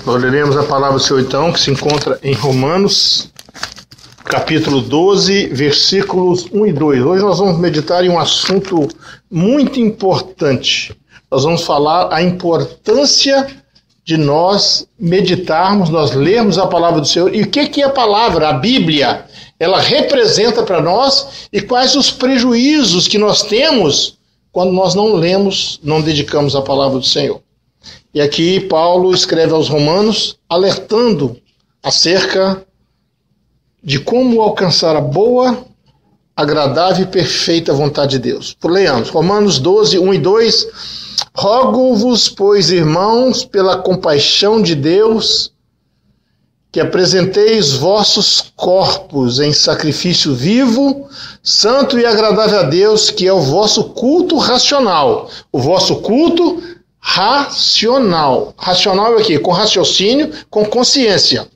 Nós leremos a palavra do Senhor então, que se encontra em Romanos, capítulo 12, versículos 1 e 2. Hoje nós vamos meditar em um assunto muito importante. Nós vamos falar a importância de nós meditarmos, nós lermos a palavra do Senhor. E o que é a palavra, a Bíblia? Ela representa para nós e quais os prejuízos que nós temos quando nós não lemos, não dedicamos a palavra do Senhor. E aqui Paulo escreve aos Romanos, alertando acerca de como alcançar a boa, agradável e perfeita vontade de Deus. Leamos, Romanos 12, 1 e 2. Rogo-vos, pois, irmãos, pela compaixão de Deus, que apresenteis vossos corpos em sacrifício vivo, santo e agradável a Deus, que é o vosso culto racional. O vosso culto racional. Racional é o quê? Com raciocínio, com consciência.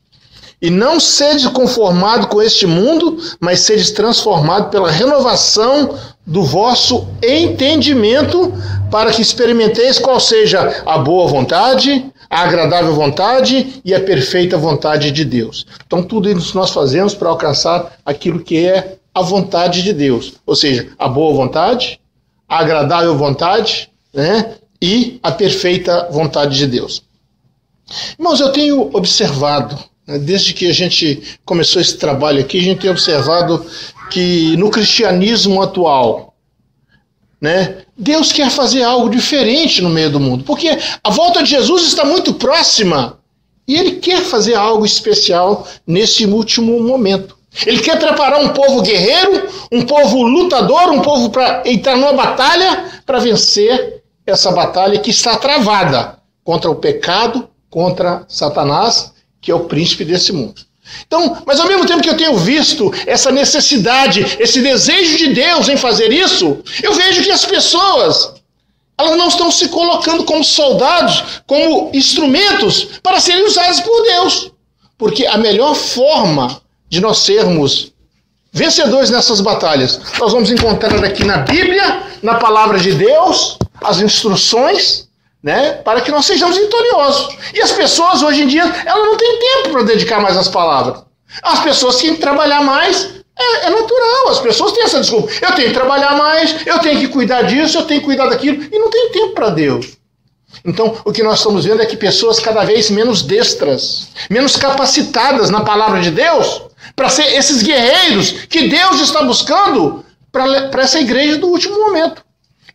E não sedes conformado com este mundo, mas sedes transformado pela renovação do vosso entendimento, para que experimenteis qual seja a boa vontade, a agradável vontade e a perfeita vontade de Deus. Então tudo isso nós fazemos para alcançar aquilo que é a vontade de Deus. Ou seja, a boa vontade, a agradável vontade, e a perfeita vontade de Deus. Irmãos, eu tenho observado, desde que a gente começou esse trabalho aqui, a gente tem observado que no cristianismo atual, Deus quer fazer algo diferente no meio do mundo, porque a volta de Jesus está muito próxima e Ele quer fazer algo especial nesse último momento. Ele quer preparar um povo guerreiro, um povo lutador, um povo para entrar numa batalha para vencer essa batalha que está travada contra o pecado, contra Satanás, que é o príncipe desse mundo. Então, mas ao mesmo tempo que eu tenho visto essa necessidade, esse desejo de Deus em fazer isso, eu vejo que as pessoas, elas não estão se colocando como soldados, como instrumentos para serem usados por Deus. Porque a melhor forma de nós sermos vencedores nessas batalhas, nós vamos encontrar aqui na Bíblia, na palavra de Deus, as instruções, para que nós sejamos vitoriosos. E as pessoas hoje em dia, elas não têm tempo para dedicar mais às palavras. As pessoas têm que trabalhar mais, é natural, as pessoas têm essa desculpa. Eu tenho que trabalhar mais, eu tenho que cuidar disso, eu tenho que cuidar daquilo, e não tem tempo para Deus. Então, o que nós estamos vendo é que pessoas cada vez menos destras, menos capacitadas na palavra de Deus, para ser esses guerreiros que Deus está buscando para essa igreja do último momento.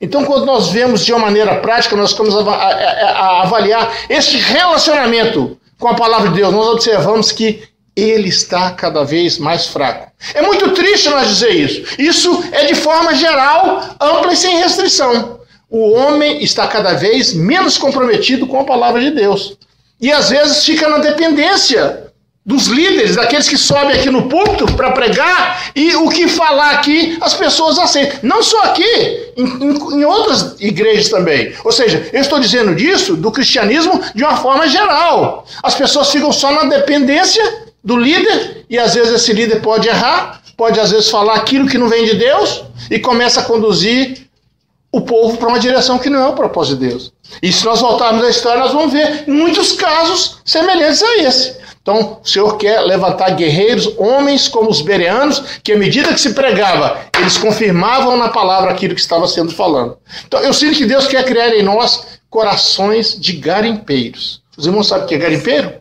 Então, quando nós vemos de uma maneira prática, nós ficamos a avaliar este relacionamento com a palavra de Deus, nós observamos que ele está cada vez mais fraco. É muito triste nós dizer isso. Isso é de forma geral, ampla e sem restrição. O homem está cada vez menos comprometido com a palavra de Deus. E às vezes fica na dependência dos líderes, daqueles que sobem aqui no púlpito para pregar, e o que falar aqui as pessoas aceitam. Não só aqui, em outras igrejas também. Ou seja, eu estou dizendo disso, do cristianismo, de uma forma geral. As pessoas ficam só na dependência do líder, e às vezes esse líder pode errar, pode às vezes falar aquilo que não vem de Deus, e começa a conduzir o povo para uma direção que não é o propósito de Deus. E se nós voltarmos à história, nós vamos ver muitos casos semelhantes a esse. Então, o Senhor quer levantar guerreiros, homens como os bereanos, que à medida que se pregava, eles confirmavam na palavra aquilo que estava sendo falado. Então, eu sinto que Deus quer criar em nós corações de garimpeiros. Os irmãos sabem o que é garimpeiro?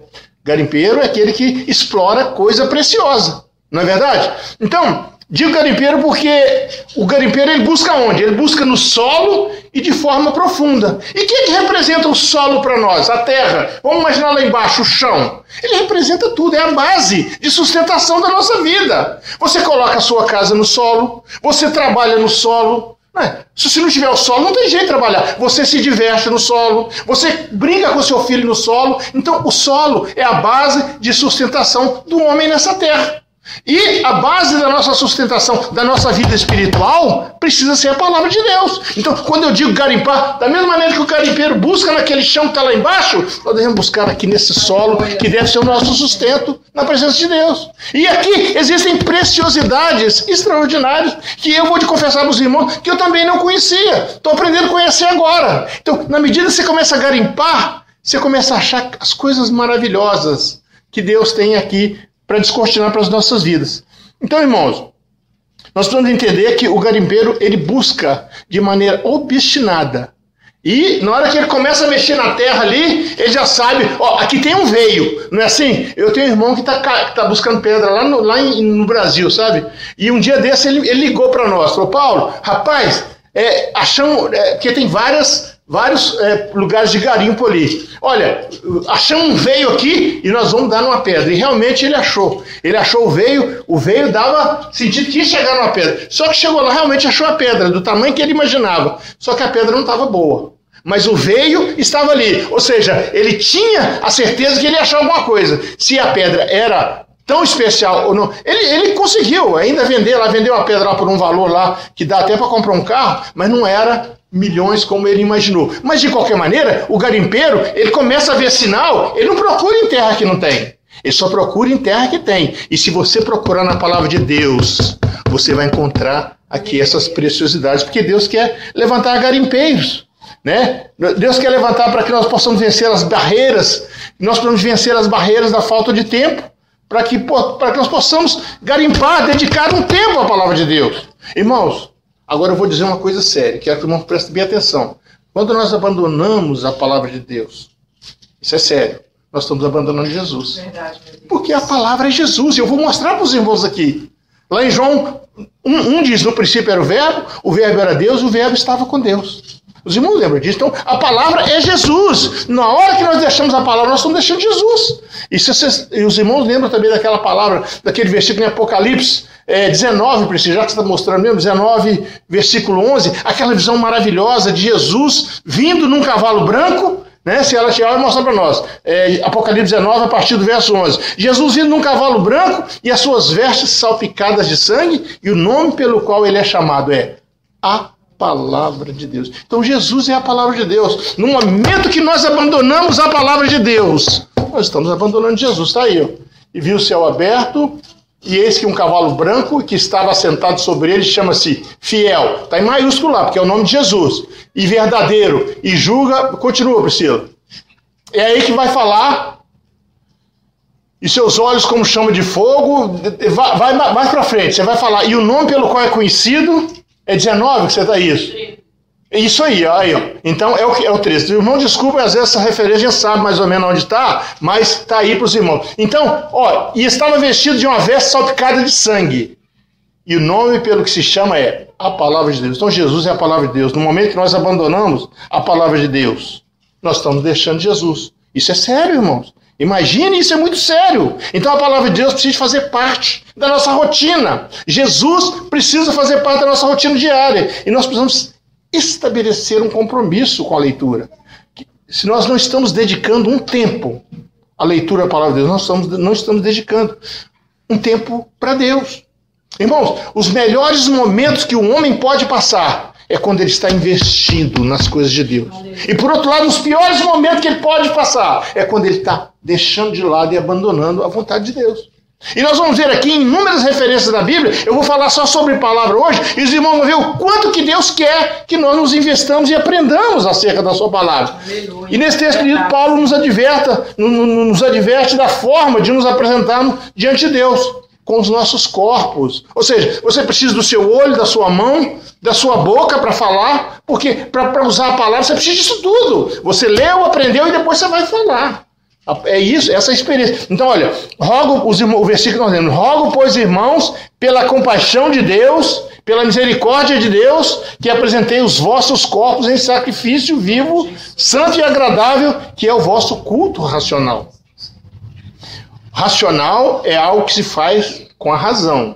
Garimpeiro é aquele que explora coisa preciosa, não é verdade? Então, digo garimpeiro porque o garimpeiro ele busca onde? Ele busca no solo e de forma profunda. E o que representa o solo para nós? A terra. Vamos imaginar lá embaixo, o chão. Ele representa tudo, é a base de sustentação da nossa vida. Você coloca a sua casa no solo, você trabalha no solo. Se não tiver o solo, não tem jeito de trabalhar. Você se diverte no solo, você brinca com seu filho no solo. Então o solo é a base de sustentação do homem nessa terra. E a base da nossa sustentação, da nossa vida espiritual, precisa ser a palavra de Deus. Então, quando eu digo garimpar, da mesma maneira que o garimpeiro busca naquele chão que está lá embaixo, nós devemos buscar aqui nesse solo, que deve ser o nosso sustento na presença de Deus. E aqui existem preciosidades extraordinárias, que eu vou te confessar aos irmãos, que eu também não conhecia. Estou aprendendo a conhecer agora. Então, na medida que você começa a garimpar, você começa a achar as coisas maravilhosas que Deus tem aqui para descortinar para as nossas vidas. Então, irmãos, nós precisamos entender que o garimpeiro, ele busca de maneira obstinada. E na hora que ele começa a mexer na terra ali, ele já sabe, ó, aqui tem um veio, não é assim? Eu tenho um irmão que tá buscando pedra lá no Brasil, sabe? E um dia desse ele ligou para nós, falou, Paulo, rapaz, achamos, porque tem vários lugares de garimpo ali. Olha, achamos um veio aqui e nós vamos dar numa pedra. E realmente ele achou. Ele achou o veio dava sentido que ia chegar numa pedra. Só que chegou lá, realmente achou a pedra, do tamanho que ele imaginava. Só que a pedra não estava boa. Mas o veio estava ali. Ou seja, ele tinha a certeza que ele ia achar alguma coisa. Se a pedra era tão especial ou não. Ele conseguiu ainda vender. Ela vendeu a pedra lá por um valor lá que dá até para comprar um carro, mas não era milhões como ele imaginou. Mas de qualquer maneira, o garimpeiro, ele começa a ver sinal, ele não procura em terra que não tem. Ele só procura em terra que tem. E se você procurar na palavra de Deus, você vai encontrar aqui essas preciosidades, porque Deus quer levantar garimpeiros, né? Deus quer levantar para que nós possamos vencer as barreiras, nós podemos vencer as barreiras da falta de tempo, para que nós possamos garimpar, dedicar um tempo à palavra de Deus. Irmãos, agora eu vou dizer uma coisa séria, quero que o irmão preste bem atenção. Quando nós abandonamos a palavra de Deus, isso é sério, nós estamos abandonando Jesus. Verdade, porque a palavra é Jesus, e eu vou mostrar para os irmãos aqui. Lá em João 1 diz, no princípio era o verbo era Deus, e o verbo estava com Deus. Os irmãos lembram disso? Então, a palavra é Jesus. Na hora que nós deixamos a palavra, nós estamos deixando Jesus. E os irmãos lembram também daquela palavra, daquele versículo em Apocalipse 19, já que você está mostrando mesmo, 19, versículo 11, aquela visão maravilhosa de Jesus vindo num cavalo branco, né? Se ela chegar, vai mostrar para nós. Apocalipse 19, a partir do verso 11. Jesus vindo num cavalo branco e as suas vestes salpicadas de sangue, e o nome pelo qual ele é chamado é a palavra de Deus. Então Jesus é a palavra de Deus. No momento que nós abandonamos a palavra de Deus, nós estamos abandonando Jesus. Está aí, ó. E viu o céu aberto, e eis que um cavalo branco que estava sentado sobre ele chama-se Fiel. Está em maiúsculo lá, porque é o nome de Jesus. E verdadeiro. E julga. Continua, Priscila. É aí que vai falar. E seus olhos como chama de fogo. Vai mais para frente. Você vai falar. E o nome pelo qual é conhecido. É 19 que você está isso? Isso aí, ó. Então é o 13. O irmão, desculpa, às vezes essa referência a gente sabe mais ou menos onde está, mas está aí para os irmãos. Então, ó, e estava vestido de uma veste salpicada de sangue. E o nome pelo que se chama é a palavra de Deus. Então Jesus é a palavra de Deus. No momento que nós abandonamos a palavra de Deus, nós estamos deixando Jesus. Isso é sério, irmãos. Imagine, isso é muito sério. Então a palavra de Deus precisa fazer parte da nossa rotina. Jesus precisa fazer parte da nossa rotina diária. E nós precisamos estabelecer um compromisso com a leitura. Se nós não estamos dedicando um tempo à leitura da palavra de Deus, nós não estamos dedicando um tempo para Deus. Irmãos, os melhores momentos que um homem pode passar é quando ele está investindo nas coisas de Deus. E por outro lado, os piores momentos que ele pode passar é quando ele está deixando de lado e abandonando a vontade de Deus. E nós vamos ver aqui inúmeras referências da Bíblia. Eu vou falar só sobre palavra hoje, e os irmãos vão ver o quanto que Deus quer que nós nos investamos e aprendamos acerca da sua palavra. Aleluia. E nesse texto, Paulo nos adverte da forma de nos apresentarmos diante de Deus, com os nossos corpos. Ou seja, você precisa do seu olho, da sua mão, da sua boca para falar, porque para usar a palavra você precisa disso tudo. Você leu, aprendeu e depois você vai falar. É isso, essa é a experiência. Então, olha, o versículo que nós lemos: rogo, pois, irmãos, pela compaixão de Deus, pela misericórdia de Deus, que apresentei os vossos corpos em sacrifício vivo, santo e agradável, que é o vosso culto racional. Racional é algo que se faz com a razão,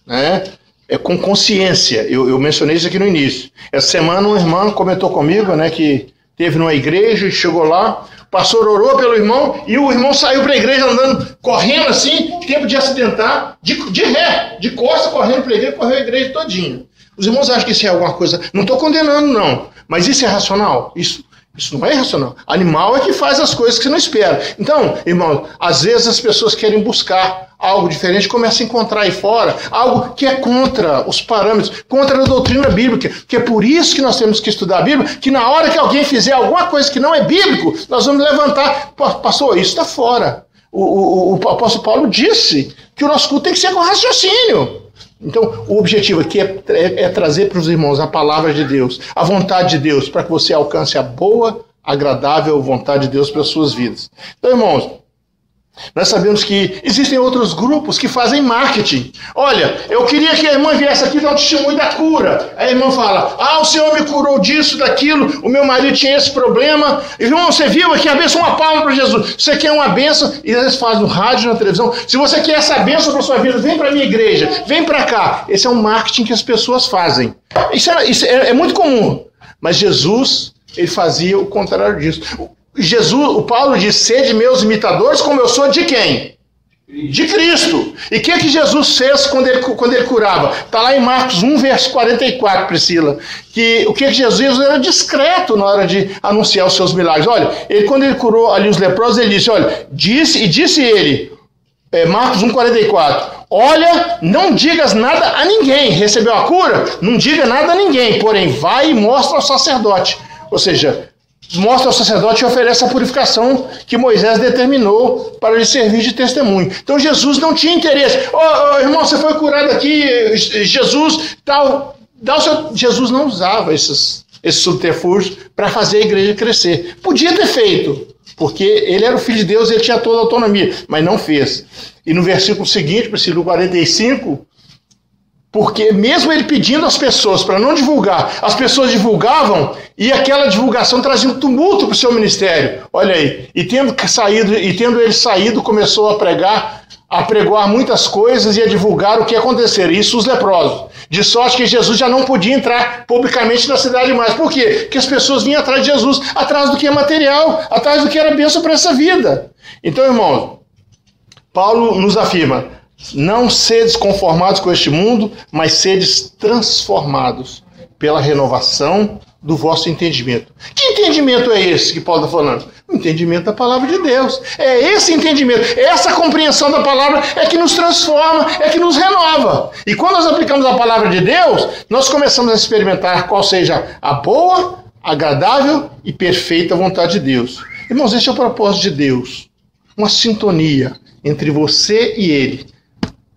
né? É com consciência. Eu mencionei isso aqui no início. Essa semana uma irmã comentou comigo, né, que teve numa igreja e chegou lá, o pastor orou pelo irmão e o irmão saiu para a igreja andando, correndo assim, tempo de acidentar, de ré, de costa, correndo para a igreja, correu a igreja todinha. Os irmãos acham que isso é alguma coisa, não estou condenando não, mas isso é racional? Isso Isso não é irracional. Animal é que faz as coisas que você não espera. Então, irmão, às vezes as pessoas querem buscar algo diferente, começam a encontrar aí fora algo que é contra os parâmetros, contra a doutrina bíblica, que é por isso que nós temos que estudar a Bíblia, que na hora que alguém fizer alguma coisa que não é bíblico, nós vamos levantar, pastor, isso está fora. O apóstolo Paulo disse que o nosso culto tem que ser com raciocínio. Então, o objetivo aqui é trazer para os irmãos a palavra de Deus, a vontade de Deus, para que você alcance a boa, agradável vontade de Deus para as suas vidas. Então, irmãos, nós sabemos que existem outros grupos que fazem marketing. Olha, eu queria que a irmã viesse aqui dar um testemunho da cura. Aí a irmã fala, o Senhor me curou disso, daquilo, o meu marido tinha esse problema. Irmão, você viu aqui a bênção, uma palma para Jesus. Você quer uma bênção? E às vezes faz no rádio, na televisão. Se você quer essa bênção para a sua vida, vem para a minha igreja, vem para cá. Esse é um marketing que as pessoas fazem. Isso é muito comum. Mas Jesus, ele fazia o contrário disso. O Paulo diz, sede meus imitadores, como eu sou de quem? De Cristo. E o que Jesus fez quando ele curava? Está lá em Marcos 1, verso 44, Priscila. O que Jesus era discreto na hora de anunciar os seus milagres. Olha, quando ele curou ali os leprosos, ele disse, olha, disse ele, Marcos 1, 44, olha, não digas nada a ninguém. Recebeu a cura? Não diga nada a ninguém, porém vai e mostra ao sacerdote. Ou seja, mostra ao sacerdote e oferece a purificação que Moisés determinou para lhe servir de testemunho. Então Jesus não tinha interesse. Irmão, você foi curado aqui, Jesus, tal. Jesus não usava esses subterfúgios para fazer a igreja crescer. Podia ter feito, porque ele era o Filho de Deus, ele tinha toda a autonomia, mas não fez. E no versículo seguinte, versículo 45... porque mesmo ele pedindo às pessoas para não divulgar, as pessoas divulgavam e aquela divulgação trazia um tumulto para o seu ministério. Olha aí, e tendo ele saído, começou a pregoar muitas coisas e a divulgar o que ia acontecer. Isso os leprosos. De sorte que Jesus já não podia entrar publicamente na cidade mais. Por quê? Porque as pessoas vinham atrás de Jesus, atrás do que é material, atrás do que era bênção para essa vida. Então, irmãos, Paulo nos afirma, não sedes conformados com este mundo, mas sedes transformados pela renovação do vosso entendimento. Que entendimento é esse que Paulo está falando? O entendimento da palavra de Deus. É esse entendimento, essa compreensão da palavra é que nos transforma, é que nos renova. E quando nós aplicamos a palavra de Deus, nós começamos a experimentar qual seja a boa, agradável e perfeita vontade de Deus. Irmãos, esse é o propósito de Deus. Uma sintonia entre você e Ele,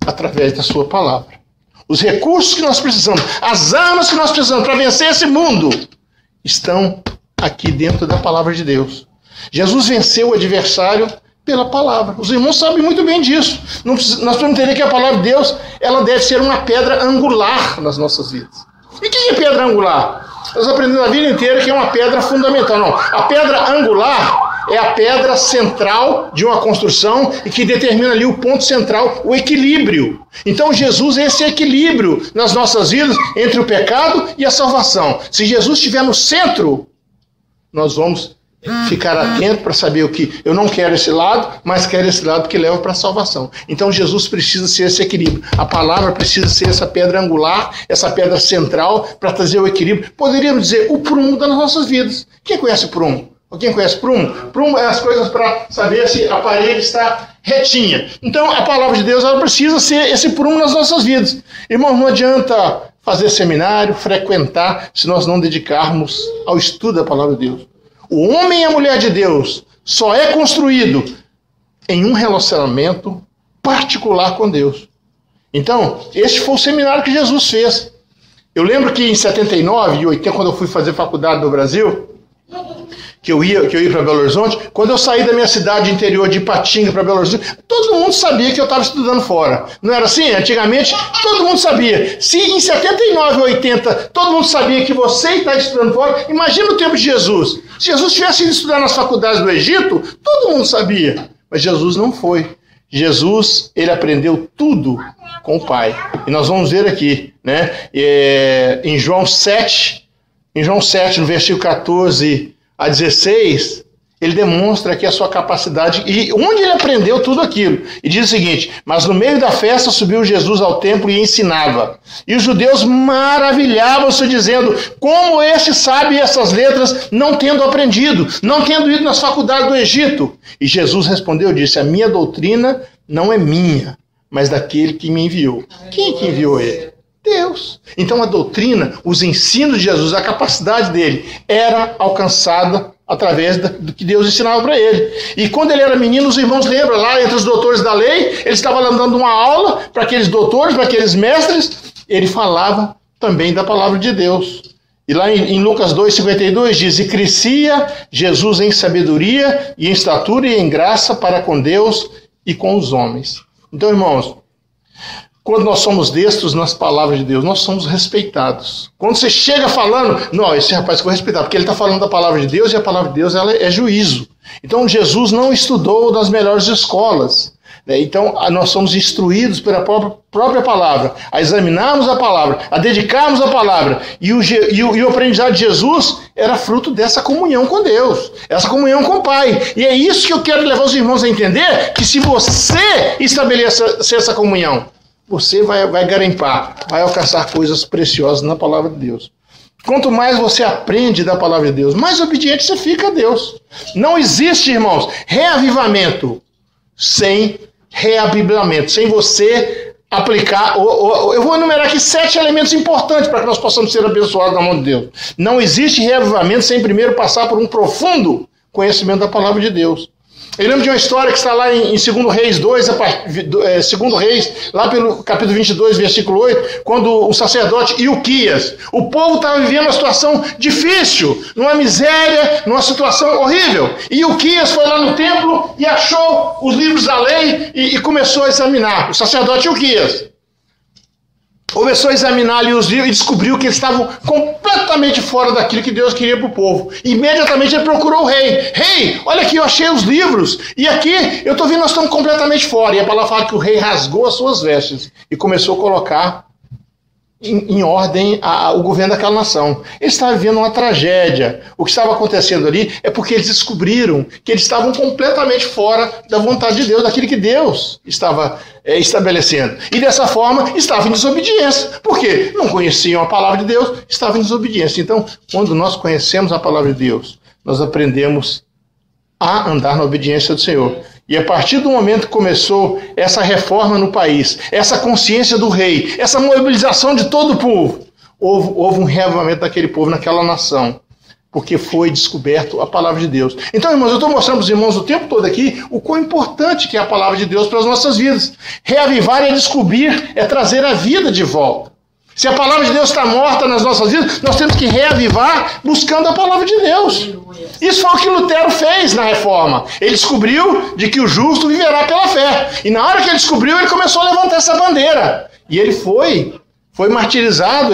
através da sua palavra. Os recursos que nós precisamos, as armas que nós precisamos para vencer esse mundo, estão aqui dentro da palavra de Deus. Jesus venceu o adversário pela palavra. Os irmãos sabem muito bem disso. Nós precisamos entender que a palavra de Deus, ela deve ser uma pedra angular nas nossas vidas. E o que é pedra angular? Nós aprendemos a vida inteira que é uma pedra fundamental. Não, a pedra angular é a pedra central de uma construção e que determina ali o ponto central, o equilíbrio. Então Jesus é esse equilíbrio nas nossas vidas entre o pecado e a salvação. Se Jesus estiver no centro, nós vamos ficar atentos para saber o que eu não quero esse lado, mas quero esse lado que leva para a salvação. Então Jesus precisa ser esse equilíbrio. A palavra precisa ser essa pedra angular, essa pedra central para trazer o equilíbrio. Poderíamos dizer o prumo das nossas vidas. Quem conhece o prumo? Alguém conhece prumo? Prumo é as coisas para saber se a parede está retinha. Então a palavra de Deus, ela precisa ser esse prumo nas nossas vidas. Irmãos, não adianta fazer seminário, frequentar, se nós não dedicarmos ao estudo da palavra de Deus. O homem e a mulher de Deus só é construído em um relacionamento particular com Deus. Então, este foi o seminário que Jesus fez. Eu lembro que em 79 e 80, quando eu fui fazer faculdade no Brasil, que eu ia para Belo Horizonte, quando eu saí da minha cidade interior de Ipatinga para Belo Horizonte, todo mundo sabia que eu estava estudando fora. Não era assim? Antigamente, todo mundo sabia. Se em 79 e 80 todo mundo sabia que você está estudando fora, imagina o tempo de Jesus. Se Jesus tivesse ido estudar nas faculdades do Egito, todo mundo sabia. Mas Jesus não foi. Jesus, ele aprendeu tudo com o Pai. E nós vamos ver aqui, né? Em João 7, no versículo 14 a 16, ele demonstra aqui a sua capacidade e onde ele aprendeu tudo aquilo. E diz o seguinte: mas no meio da festa subiu Jesus ao templo e ensinava. E os judeus maravilhavam-se, dizendo: como este sabe essas letras, não tendo aprendido, não tendo ido nas faculdades do Egito? E Jesus respondeu e disse: a minha doutrina não é minha, mas daquele que me enviou. Quem que enviou ele? Deus. Então a doutrina, os ensinos de Jesus, a capacidade dele era alcançada através do que Deus ensinava para ele. E quando ele era menino, os irmãos lembram, lá entre os doutores da lei, ele estava lá dando uma aula para aqueles doutores, para aqueles mestres, ele falava também da palavra de Deus. E lá em Lucas 2,52 diz: e crescia Jesus em sabedoria e em estatura e em graça para com Deus e com os homens. Então, irmãos, quando nós somos destros nas palavras de Deus, nós somos respeitados. Quando você chega falando, não, esse rapaz que eu vou respeitar, porque ele está falando da palavra de Deus, e a palavra de Deus ela é juízo. Então Jesus não estudou nas melhores escolas. Então nós somos instruídos pela própria palavra, a examinarmos a palavra, a dedicarmos a palavra. E o aprendizado de Jesus era fruto dessa comunhão com Deus, essa comunhão com o Pai. E é isso que eu quero levar os irmãos a entender, que se você estabelecer essa comunhão, você vai garimpar, vai alcançar coisas preciosas na palavra de Deus. Quanto mais você aprende da palavra de Deus, mais obediente você fica a Deus. Não existe, irmãos, reavivamento sem reabiblamento, sem você aplicar. Eu vou enumerar aqui 7 elementos importantes para que nós possamos ser abençoados na mão de Deus. Não existe reavivamento sem primeiro passar por um profundo conhecimento da palavra de Deus. Eu lembro de uma história que está lá em 2 Reis 2, 2 Reis, lá pelo capítulo 22, versículo 8, quando o sacerdote Ilquias, o povo estava vivendo uma situação difícil, numa miséria, numa situação horrível. E Ilquias foi lá no templo e achou os livros da lei e começou a examinar. O sacerdote Ilquias começou a examinar ali os livros e descobriu que eles estavam completamente fora daquilo que Deus queria para o povo. Imediatamente ele procurou o rei. Rei, olha aqui, eu achei os livros. E aqui, eu estou vendo, nós estamos completamente fora. E a palavra fala que o rei rasgou as suas vestes e começou a colocar em ordem o governo daquela nação. Eles estavam vivendo uma tragédia. O que estava acontecendo ali é porque eles descobriram que eles estavam completamente fora da vontade de Deus, daquilo que Deus estava estabelecendo. E dessa forma estavam em desobediência. Por quê? Não conheciam a palavra de Deus, estavam em desobediência. Então, quando nós conhecemos a palavra de Deus, nós aprendemos a andar na obediência do Senhor. E a partir do momento que começou essa reforma no país, essa consciência do rei, essa mobilização de todo o povo, houve um reavivamento daquele povo, naquela nação, porque foi descoberto a palavra de Deus. Então, irmãos, eu estou mostrando para os irmãos o tempo todo aqui o quão importante que é a palavra de Deus para as nossas vidas. Reavivar é descobrir, é trazer a vida de volta. Se a palavra de Deus está morta nas nossas vidas, nós temos que reavivar buscando a palavra de Deus. Isso foi o que Lutero fez na reforma. Ele descobriu de que o justo viverá pela fé. E na hora que ele descobriu, ele começou a levantar essa bandeira. E ele foi martirizado,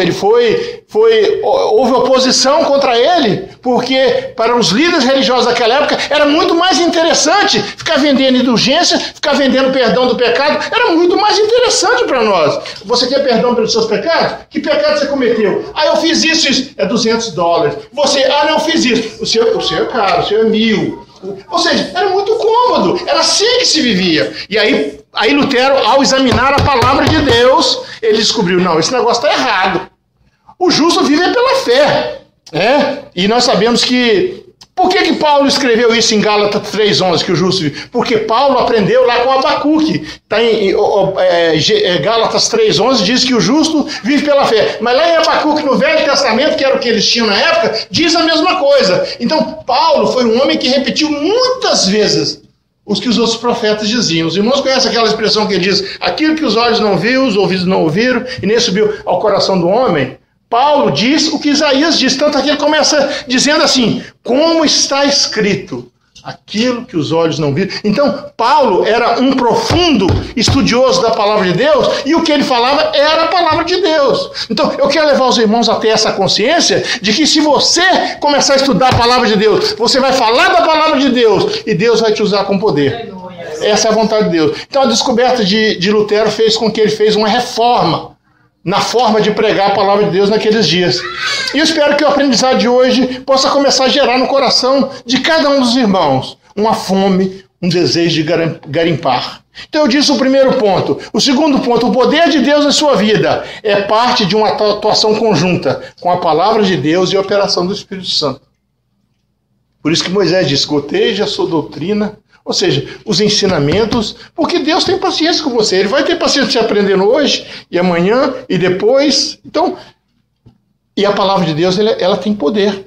houve oposição contra ele, porque para os líderes religiosos daquela época era muito mais interessante ficar vendendo indulgência, ficar vendendo perdão do pecado, era muito mais interessante para nós. Você quer perdão pelos seus pecados? Que pecado você cometeu? Eu fiz isso, é $200. Você, não, eu fiz isso. O seu é caro, o seu é 1.000. Ou seja, era muito cômodo, era assim que se vivia. E aí Lutero, ao examinar a palavra de Deus, ele descobriu, não, esse negócio está errado. O justo vive pela fé. E nós sabemos que... Por que Paulo escreveu isso em Gálatas 3,11, que o justo vive? Porque Paulo aprendeu lá com Abacuque. Está em Gálatas 3,11, diz que o justo vive pela fé. Mas lá em Abacuque, no Velho Testamento, que era o que eles tinham na época, diz a mesma coisa. Então, Paulo foi um homem que repetiu muitas vezes os que os outros profetas diziam. Os irmãos conhecem aquela expressão que ele diz: aquilo que os olhos não viram, os ouvidos não ouviram, e nem subiu ao coração do homem. Paulo diz o que Isaías diz, tanto que ele começa dizendo assim: como está escrito, aquilo que os olhos não viram. Então, Paulo era um profundo estudioso da palavra de Deus, e o que ele falava era a palavra de Deus. Então, eu quero levar os irmãos até essa consciência de que se você começar a estudar a palavra de Deus, você vai falar da palavra de Deus, e Deus vai te usar com poder. Essa é a vontade de Deus. Então, a descoberta de Lutero fez com que ele fez uma reforma na forma de pregar a palavra de Deus naqueles dias. E eu espero que o aprendizado de hoje possa começar a gerar no coração de cada um dos irmãos uma fome, um desejo de garimpar. Então eu disse o primeiro ponto. O segundo ponto, o poder de Deus na sua vida é parte de uma atuação conjunta com a palavra de Deus e a operação do Espírito Santo. Por isso que Moisés disse, goteje a sua doutrina, ou seja, os ensinamentos, porque Deus tem paciência com você. Ele vai ter paciência de aprendendo hoje, e amanhã, e depois. Então, e a palavra de Deus, ela tem poder.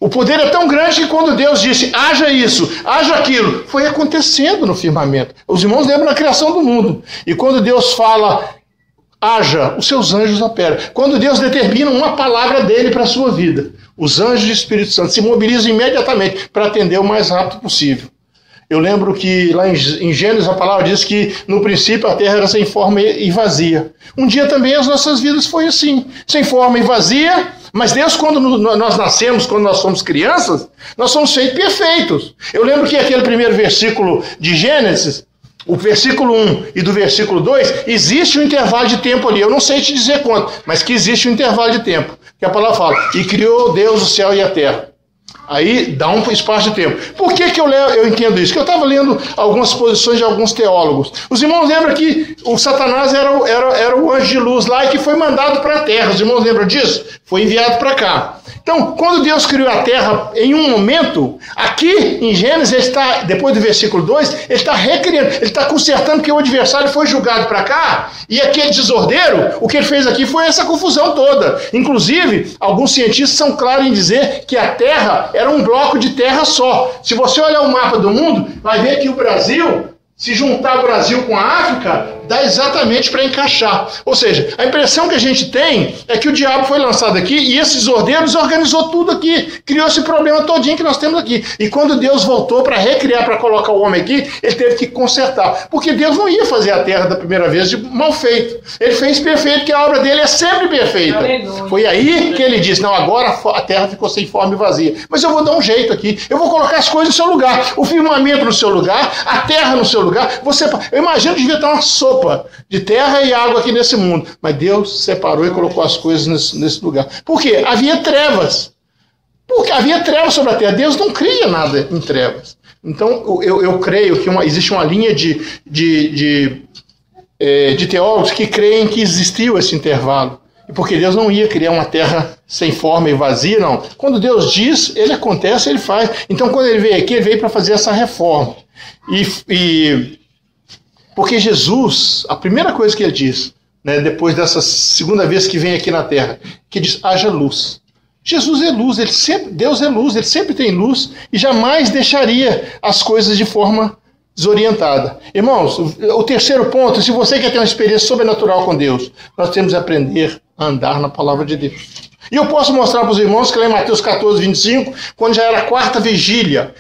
O poder é tão grande que quando Deus disse, haja isso, haja aquilo, foi acontecendo no firmamento. Os irmãos lembram da criação do mundo. E quando Deus fala, haja, os seus anjos operam. Quando Deus determina uma palavra dele para a sua vida, os anjos do Espírito Santo se mobilizam imediatamente para atender o mais rápido possível. Eu lembro que lá em Gênesis a palavra diz que no princípio a terra era sem forma e vazia. Um dia também as nossas vidas foi assim, sem forma e vazia, mas Deus, quando nós nascemos, quando nós somos crianças, nós somos feitos perfeitos. Eu lembro que aquele primeiro versículo de Gênesis, o versículo 1 e do versículo 2, existe um intervalo de tempo ali. Eu não sei te dizer quanto, mas que existe um intervalo de tempo. Que a palavra fala, e criou Deus o céu e a terra. Aí dá um espaço de tempo. Por que eu entendo isso? Que eu estava lendo algumas posições de alguns teólogos. Os irmãos lembram que o Satanás era o anjo de luz lá e que foi mandado para a terra. Os irmãos lembram disso? Foi enviado para cá. Então, quando Deus criou a terra em um momento, aqui em Gênesis, ele está, depois do versículo 2, ele está recriando, ele está consertando porque o adversário foi julgado para cá, e aquele desordeiro, o que ele fez aqui foi essa confusão toda. Inclusive, alguns cientistas são claros em dizer que a terra era um bloco de terra só. Se você olhar o mapa do mundo, vai ver que o Brasil, se juntar o Brasil com a África, dá exatamente para encaixar. Ou seja, a impressão que a gente tem é que o diabo foi lançado aqui e esses desordeiros organizou tudo aqui, criou esse problema todinho que nós temos aqui. E quando Deus voltou para recriar, para colocar o homem aqui, ele teve que consertar. Porque Deus não ia fazer a terra da primeira vez de mal feito. Ele fez perfeito, porque a obra dele é sempre perfeita. Aleluia. Foi aí que ele disse, não, agora a terra ficou sem forma e vazia. Mas eu vou dar um jeito aqui, eu vou colocar as coisas no seu lugar, o firmamento no seu lugar, a terra no seu lugar. Eu imagino que devia estar uma sopa de terra e água aqui nesse mundo. Mas Deus separou e colocou as coisas nesse lugar. Por quê? Havia trevas. Porque havia trevas sobre a terra. Deus não cria nada em trevas. Então, eu creio que existe uma linha de teólogos que creem que existiu esse intervalo. Porque Deus não ia criar uma terra sem forma e vazia, não. Quando Deus diz, ele acontece, ele faz. Então, quando ele veio aqui, ele veio para fazer essa reforma. Porque Jesus, a primeira coisa que ele diz, né, depois dessa segunda vez que vem aqui na terra, que diz, haja luz. Jesus é luz, Deus é luz, ele sempre tem luz e jamais deixaria as coisas de forma desorientada. Irmãos, o terceiro ponto, se você quer ter uma experiência sobrenatural com Deus, nós temos que aprender a andar na palavra de Deus. E eu posso mostrar para os irmãos que lá em Mateus 14, 25, quando já era a quarta vigília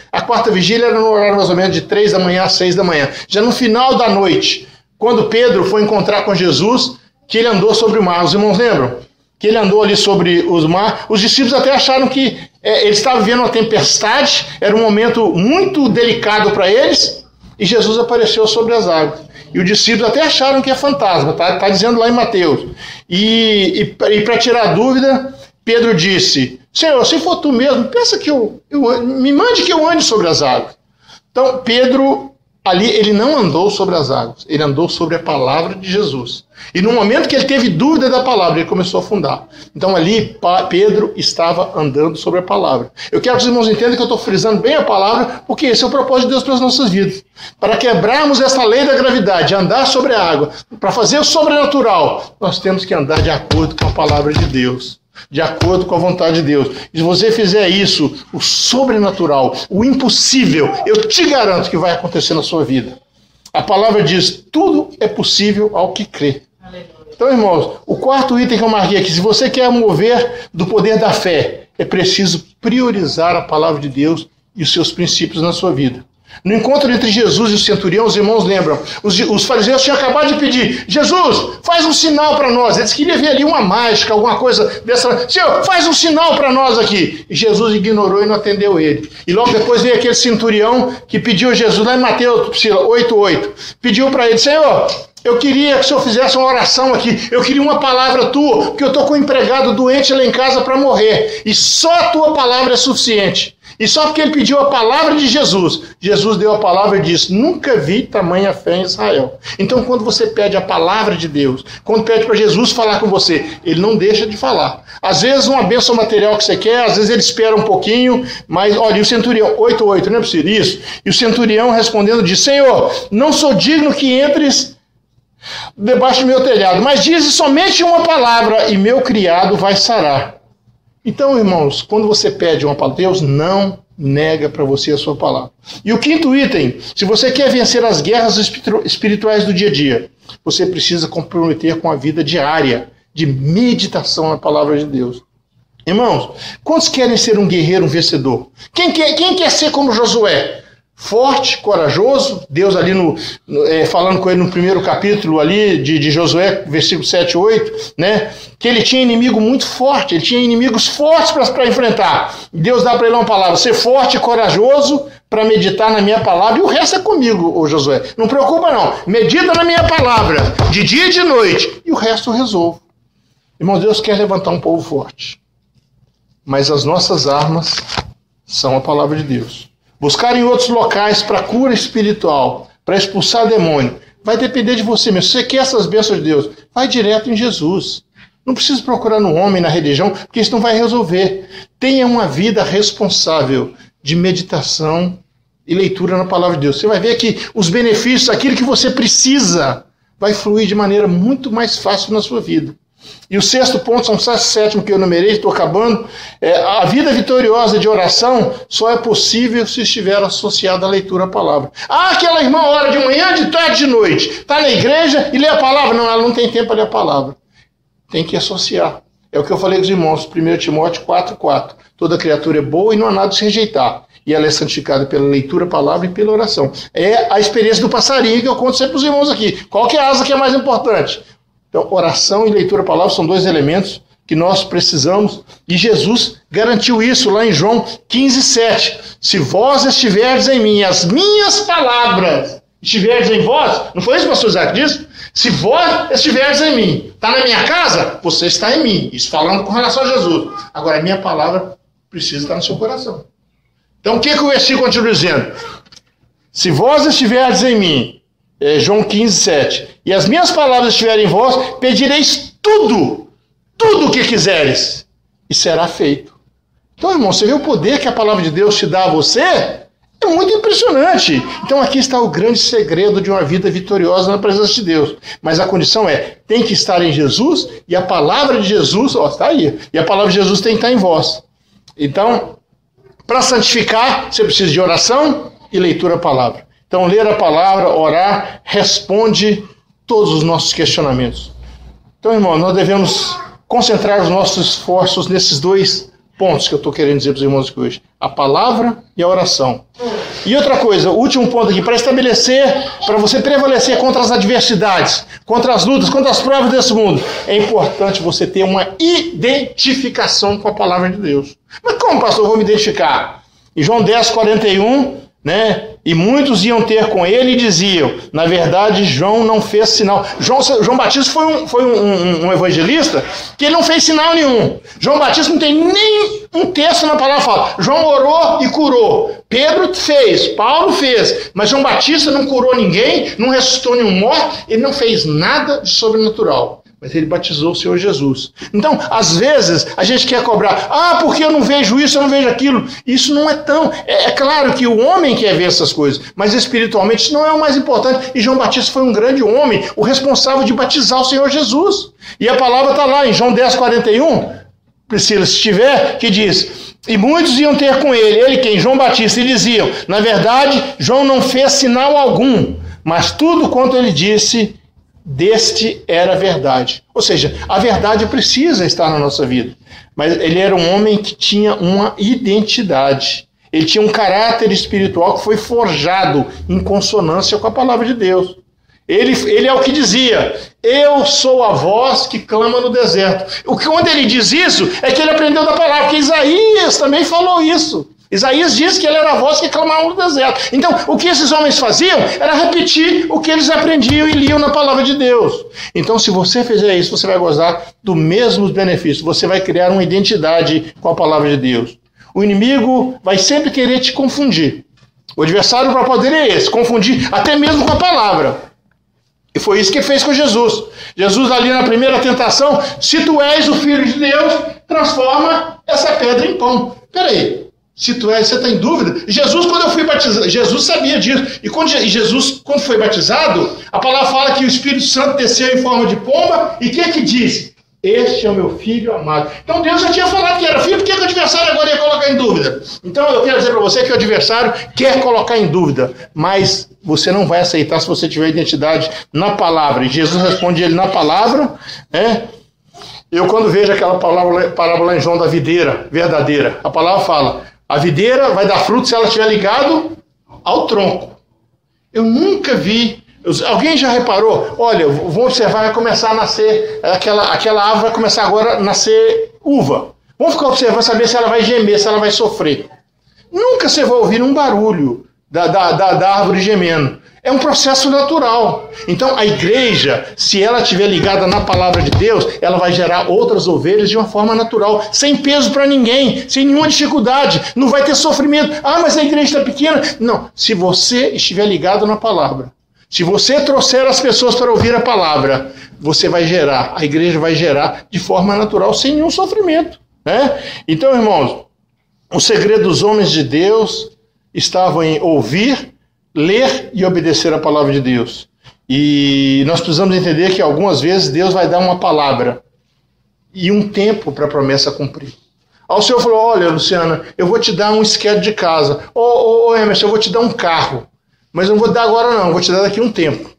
era no horário mais ou menos de 3 da manhã às 6 da manhã, já no final da noite, quando Pedro foi encontrar com Jesus, que ele andou sobre o mar. Os irmãos lembram? Que ele andou ali sobre o mar. Os discípulos até acharam que eles estavam vivendo uma tempestade, era um momento muito delicado para eles, e Jesus apareceu sobre as águas. E os discípulos até acharam que é fantasma, tá dizendo lá em Mateus. E para tirar a dúvida, Pedro disse, Senhor, se for tu mesmo, pensa que me mande que eu ande sobre as águas. Então, Pedro, ali, ele não andou sobre as águas, ele andou sobre a palavra de Jesus. E no momento que ele teve dúvida da palavra, ele começou a afundar. Então ali, Pedro estava andando sobre a palavra. Eu quero que os irmãos entendam que eu estou frisando bem a palavra, porque esse é o propósito de Deus para as nossas vidas. Para quebrarmos essa lei da gravidade, andar sobre a água, para fazer o sobrenatural, nós temos que andar de acordo com a palavra de Deus. De acordo com a vontade de Deus. E se você fizer isso, o sobrenatural, o impossível, eu te garanto que vai acontecer na sua vida. A palavra diz, tudo é possível ao que crê. Então, irmãos, o quarto item que eu marquei aqui, se você quer mover do poder da fé, é preciso priorizar a palavra de Deus e os seus princípios na sua vida. No encontro entre Jesus e o centurião, os irmãos lembram, os fariseus tinham acabado de pedir, Jesus, faz um sinal para nós. Eles queriam ver ali uma mágica, alguma coisa dessa. Senhor, faz um sinal para nós aqui. E Jesus ignorou e não atendeu ele. E logo depois veio aquele centurião que pediu a Jesus, lá em Mateus 8:8, pediu para ele, Senhor, Eu queria que o senhor fizesse uma oração aqui. Eu queria uma palavra tua, porque eu estou com um empregado doente lá em casa para morrer. E só a tua palavra é suficiente. E só porque ele pediu a palavra de Jesus, Jesus deu a palavra e disse: nunca vi tamanha fé em Israel. Então, quando você pede a palavra de Deus, quando pede para Jesus falar com você, ele não deixa de falar. Às vezes, uma bênção material que você quer, às vezes ele espera um pouquinho, mas olha, e o centurião, 8:8, não é possível isso? E o centurião respondendo diz: Senhor, não sou digno que entres debaixo do meu telhado, mas dize somente uma palavra e meu criado vai sarar. Então, irmãos, quando você pede uma palavra, Deus não nega para você a sua palavra. E o quinto item, se você quer vencer as guerras espirituais do dia a dia, você precisa comprometer com a vida diária de meditação na palavra de Deus. Irmãos, quantos querem ser um guerreiro, um vencedor? Quem quer ser como Josué? Forte, corajoso, Deus ali falando com ele no primeiro capítulo ali de Josué, versículo 7 e 8, né? Que ele tinha inimigo muito forte, ele tinha inimigos fortes para enfrentar. Deus dá para ele uma palavra: ser forte e corajoso para meditar na minha palavra, e o resto é comigo, ô Josué. Não preocupa não, medita na minha palavra, de dia e de noite, e o resto eu resolvo. Irmão, Deus quer levantar um povo forte, mas as nossas armas são a palavra de Deus. Buscar em outros locais para cura espiritual, para expulsar demônio, vai depender de você mesmo. Se você quer essas bênçãos de Deus, vai direto em Jesus. Não precisa procurar no homem, na religião, porque isso não vai resolver. Tenha uma vida responsável de meditação e leitura na palavra de Deus. Você vai ver que os benefícios, aquilo que você precisa, vai fluir de maneira muito mais fácil na sua vida. E o sexto ponto, são só sétimo que eu numerei, estou acabando. A vida vitoriosa de oração só é possível se estiver associada à leitura à palavra. Ah, aquela irmã ora de manhã, de tarde, de noite. Está na igreja e lê a palavra. Não, ela não tem tempo para ler a palavra. Tem que associar. É o que eu falei com os irmãos, 1 Timóteo 4:4. Toda criatura é boa e não há nada de se rejeitar. E ela é santificada pela leitura, palavra e pela oração. É a experiência do passarinho que eu conto sempre para os irmãos aqui. Qual que é a asa que é mais importante? Então, oração e leitura da palavra são dois elementos que nós precisamos, e Jesus garantiu isso lá em João 15:7. Se vós estiverdes em mim, as minhas palavras estiverdes em vós, não foi isso que o pastor Isaac disse? Se vós estiverdes em mim, está na minha casa, você está em mim. Isso falando com relação a Jesus. Agora, a minha palavra precisa estar no seu coração. Então, o que o versículo continua dizendo? Se vós estiverdes em mim, João 15:7. E as minhas palavras estiverem em vós, pedireis tudo o que quiseres, e será feito. Então, irmão, você vê o poder que a palavra de Deus te dá a você? É muito impressionante. Então, aqui está o grande segredo de uma vida vitoriosa na presença de Deus. Mas a condição tem que estar em Jesus, e a palavra de Jesus, está aí, e a palavra de Jesus tem que estar em vós. Então, para santificar, você precisa de oração e leitura da palavra. Então, ler a palavra, orar, responde todos os nossos questionamentos. Então, irmão, nós devemos concentrar os nossos esforços nesses dois pontos que eu estou querendo dizer para os irmãos aqui hoje: a palavra e a oração. E outra coisa, o último ponto aqui, para você prevalecer contra as adversidades, contra as lutas, contra as provas desse mundo, é importante você ter uma identificação com a palavra de Deus. Mas como, pastor, eu vou me identificar? Em João 10:41, né? E muitos iam ter com ele e diziam: na verdade, João não fez sinal. João Batista foi um evangelista que ele não fez sinal nenhum. João Batista não tem nem um texto na palavra que fala: João orou e curou. Pedro fez, Paulo fez, mas João Batista não curou ninguém, não ressuscitou nenhum morto, ele não fez nada de sobrenatural. Mas ele batizou o Senhor Jesus. Então, às vezes, a gente quer cobrar: ah, porque eu não vejo isso, eu não vejo aquilo. Isso não é tão... É claro que o homem quer ver essas coisas, mas espiritualmente isso não é o mais importante. E João Batista foi um grande homem, o responsável de batizar o Senhor Jesus. E a palavra está lá em João 10:41, Priscila, se tiver, que diz: e muitos iam ter com ele quem? João Batista, e diziam: na verdade, João não fez sinal algum, mas tudo quanto ele disse... deste era a verdade. Ou seja, a verdade precisa estar na nossa vida. Mas ele era um homem que tinha uma identidade. Ele tinha um caráter espiritual que foi forjado em consonância com a palavra de Deus. Ele é o que dizia: eu sou a voz que clama no deserto. Quando ele diz isso, é que ele aprendeu da palavra, porque Isaías também falou isso. Isaías diz que ele era a voz que clamava no deserto. Então, o que esses homens faziam era repetir o que eles aprendiam e liam na palavra de Deus. Então, se você fizer isso, você vai gozar dos mesmos benefícios. Você vai criar uma identidade com a palavra de Deus. O inimigo vai sempre querer te confundir. O adversário para poder é esse, confundir até mesmo com a palavra. E foi isso que fez com Jesus. Jesus ali na primeira tentação, se tu és o Filho de Deus, transforma essa pedra em pão. Peraí, se tu és, você está em dúvida? Jesus, quando eu fui batizado, Jesus sabia disso. E Jesus, quando foi batizado, a palavra fala que o Espírito Santo desceu em forma de pomba. E o que disse? Este é o meu filho amado. Então Deus já tinha falado que era filho, por que o adversário agora ia colocar em dúvida? Então eu quero dizer para você que o adversário quer colocar em dúvida, mas você não vai aceitar se você tiver identidade na palavra. E Jesus responde ele na palavra, né? Eu quando vejo aquela parábola em João da videira verdadeira, a palavra fala, a videira vai dar fruto se ela estiver ligado ao tronco. Eu nunca vi. Alguém já reparou? Olha, vão observar, vai começar a nascer, aquela árvore vai começar agora a nascer uva. Vamos ficar observando, saber se ela vai gemer, se ela vai sofrer. Nunca você vai ouvir um barulho da árvore gemendo. É um processo natural. Então a igreja, se ela estiver ligada na palavra de Deus, ela vai gerar outras ovelhas de uma forma natural, sem peso para ninguém, sem nenhuma dificuldade, não vai ter sofrimento. Ah, mas a igreja está pequena. Não, se você estiver ligado na palavra, se você trouxer as pessoas para ouvir a palavra, você vai gerar, a igreja vai gerar de forma natural, sem nenhum sofrimento, né? Então, irmãos, o segredo dos homens de Deus estava em ouvir, ler e obedecer a palavra de Deus. E nós precisamos entender que algumas vezes Deus vai dar uma palavra e um tempo para a promessa cumprir. Aí o Senhor falou, olha, Luciana, eu vou te dar um esquete de casa. Ô Emerson, eu vou te dar um carro. Mas eu não vou dar agora não, vou te dar daqui um tempo.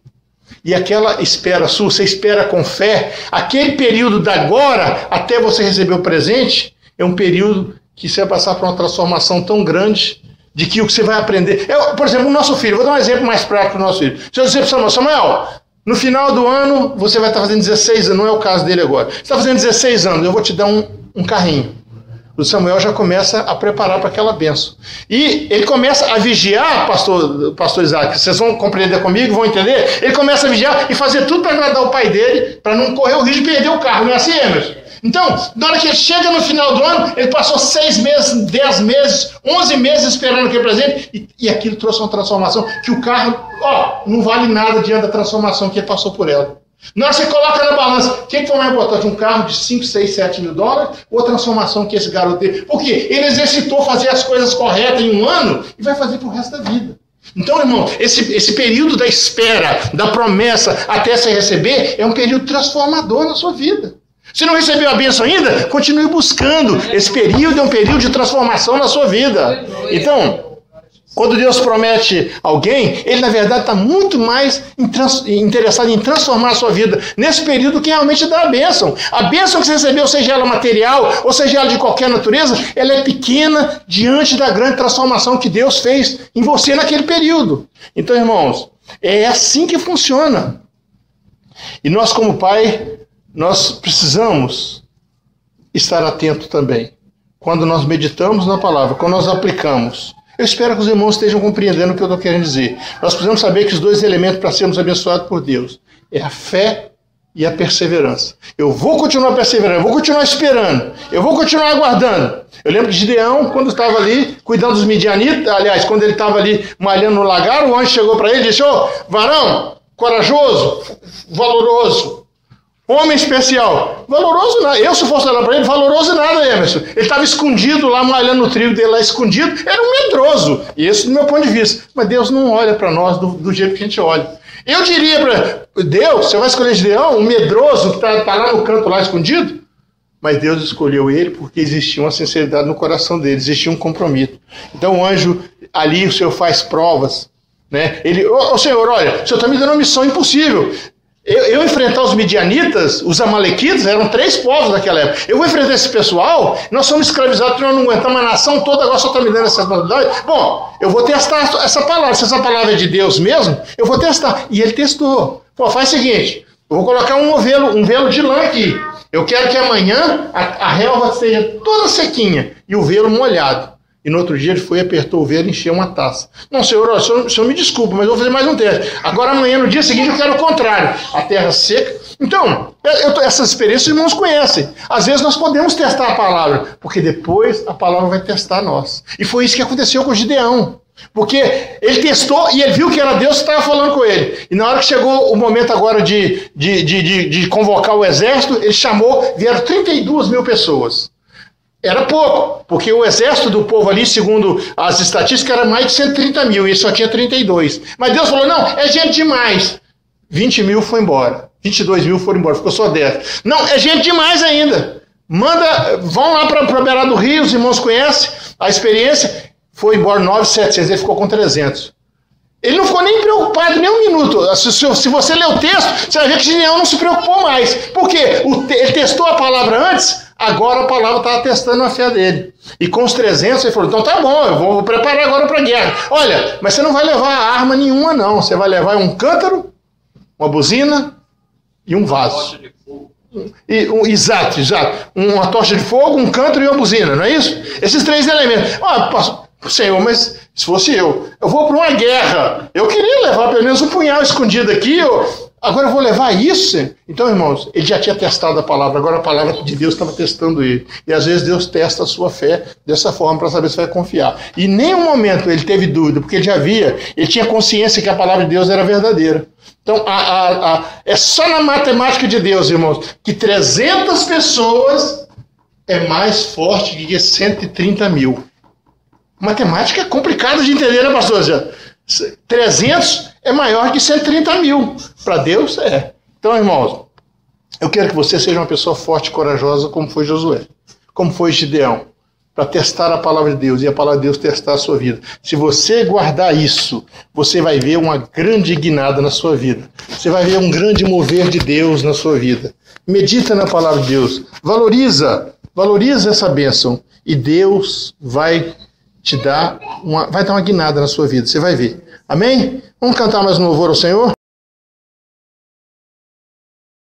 E aquela espera sua, você espera com fé, aquele período da agora até você receber o presente, é um período que você vai passar por uma transformação tão grande, de que o que você vai aprender... por exemplo, o nosso filho, vou dar um exemplo mais prático do nosso filho. Se eu dizer para o Samuel, no final do ano você vai estar fazendo 16 anos, não é o caso dele agora. Você está fazendo 16 anos, eu vou te dar um carrinho. O Samuel já começa a preparar para aquela bênção. E ele começa a vigiar, pastor Isaac, vocês vão compreender comigo, vão entender? Ele começa a vigiar e fazer tudo para agradar o pai dele, para não correr o risco de perder o carro, não é assim, Emerson? Então, na hora que ele chega no final do ano, ele passou 6 meses, 10 meses, 11 meses esperando aquele presente, e aquilo trouxe uma transformação, que o carro, não vale nada diante da transformação que ele passou por ela. Na hora que você coloca na balança, o que foi mais importante? Um carro de 5, 6, 7 mil dólares ou a transformação que esse garoto teve? Porque ele exercitou fazer as coisas corretas em um ano e vai fazer pro resto da vida. Então, irmão, esse período da espera, da promessa até você receber, é um período transformador na sua vida. Se não recebeu a bênção ainda, continue buscando. Esse período é um período de transformação na sua vida. Então, quando Deus promete alguém, Ele na verdade está muito mais interessado em transformar a sua vida nesse período que realmente dá a bênção. A bênção que você recebeu, seja ela material ou seja ela de qualquer natureza, ela é pequena diante da grande transformação que Deus fez em você naquele período. Então, irmãos, é assim que funciona. E nós como pai, nós precisamos estar atento também. Quando nós meditamos na palavra, quando nós aplicamos. Eu espero que os irmãos estejam compreendendo o que eu estou querendo dizer. Nós precisamos saber que os dois elementos para sermos abençoados por Deus é a fé e a perseverança. Eu vou continuar perseverando, eu vou continuar esperando, eu vou continuar aguardando. Eu lembro de Gideão, quando estava ali cuidando dos midianitas, aliás, quando ele estava ali malhando no lagar, o anjo chegou para ele e disse, varão, corajoso, valoroso, homem especial. Valoroso nada. Eu, se fosse olhar para ele, valoroso nada, Emerson. Ele estava escondido lá, malhando no trigo dele lá, escondido. Era um medroso. Isso do meu ponto de vista. Mas Deus não olha para nós do jeito que a gente olha. Eu diria para Deus, você vai escolher Gideão, um medroso que está lá no canto, lá escondido? Mas Deus escolheu ele porque existia uma sinceridade no coração dele, existia um compromisso. Então o anjo, ali o Senhor faz provas. Né? Ele, Senhor, olha, o Senhor está me dando uma missão impossível. Eu enfrentar os midianitas, os amalequitas, eram 3 povos naquela época. Eu vou enfrentar esse pessoal, nós somos escravizados, nós não aguentamos a nação toda, agora só está me dando essa responsabilidade. Bom, eu vou testar essa palavra. Se essa palavra é de Deus mesmo, eu vou testar. E ele testou. Pô, faz o seguinte, eu vou colocar um velo de lã aqui. Eu quero que amanhã a relva esteja toda sequinha e o velo molhado. E no outro dia ele foi, apertou o veio e encheu uma taça. Não, senhor, o senhor me desculpa, mas eu vou fazer mais um teste. Agora amanhã, no dia seguinte, eu quero o contrário. A terra seca. Então, essas experiências os irmãos conhecem. Às vezes nós podemos testar a palavra, porque depois a palavra vai testar nós. E foi isso que aconteceu com Gideão. Porque ele testou e ele viu que era Deus que estava falando com ele. E na hora que chegou o momento agora de convocar o exército, ele chamou, vieram 32 mil pessoas. Era pouco, porque o exército do povo ali, segundo as estatísticas, era mais de 130 mil, e ele só tinha 32. Mas Deus falou, não, é gente demais. 20 mil foi embora, 22 mil foram embora, ficou só 10. Não, é gente demais ainda. Vão lá para a beirada do rio, os irmãos conhecem a experiência. Foi embora 9.700, ele ficou com 300. Ele não ficou nem preocupado nem um minuto. Se você ler o texto, você vai ver que Gideão não se preocupou mais. Por quê? Ele testou a palavra antes, agora a palavra estava testando a fé dele. E com os 300 ele falou, então tá bom, eu vou preparar agora para a guerra. Olha, mas você não vai levar arma nenhuma não. Você vai levar um cântaro, uma buzina e um vaso. Exato. Uma tocha de fogo, um cântaro e uma buzina, não é isso? Esses 3 elementos. Senhor, mas se fosse eu vou para uma guerra. Eu queria levar pelo menos um punhal escondido aqui. Agora eu vou levar isso? Então, irmãos, ele já tinha testado a palavra. Agora a palavra de Deus estava testando ele. E às vezes Deus testa a sua fé dessa forma para saber se vai confiar. E em nenhum momento ele teve dúvida, porque ele tinha consciência que a palavra de Deus era verdadeira. Então, é só na matemática de Deus, irmãos, que 300 pessoas é mais forte que 130 mil. Matemática é complicada de entender, né, pastor? 300 é maior que 130 mil. Para Deus, é. Então, irmãos, eu quero que você seja uma pessoa forte e corajosa, como foi Josué, como foi Gideão, para testar a palavra de Deus e a palavra de Deus testar a sua vida. Se você guardar isso, você vai ver uma grande guinada na sua vida. Você vai ver um grande mover de Deus na sua vida. Medita na palavra de Deus. Valoriza essa bênção. E Deus vai dar uma guinada na sua vida. Você vai ver. Amém? Vamos cantar mais um louvor ao Senhor?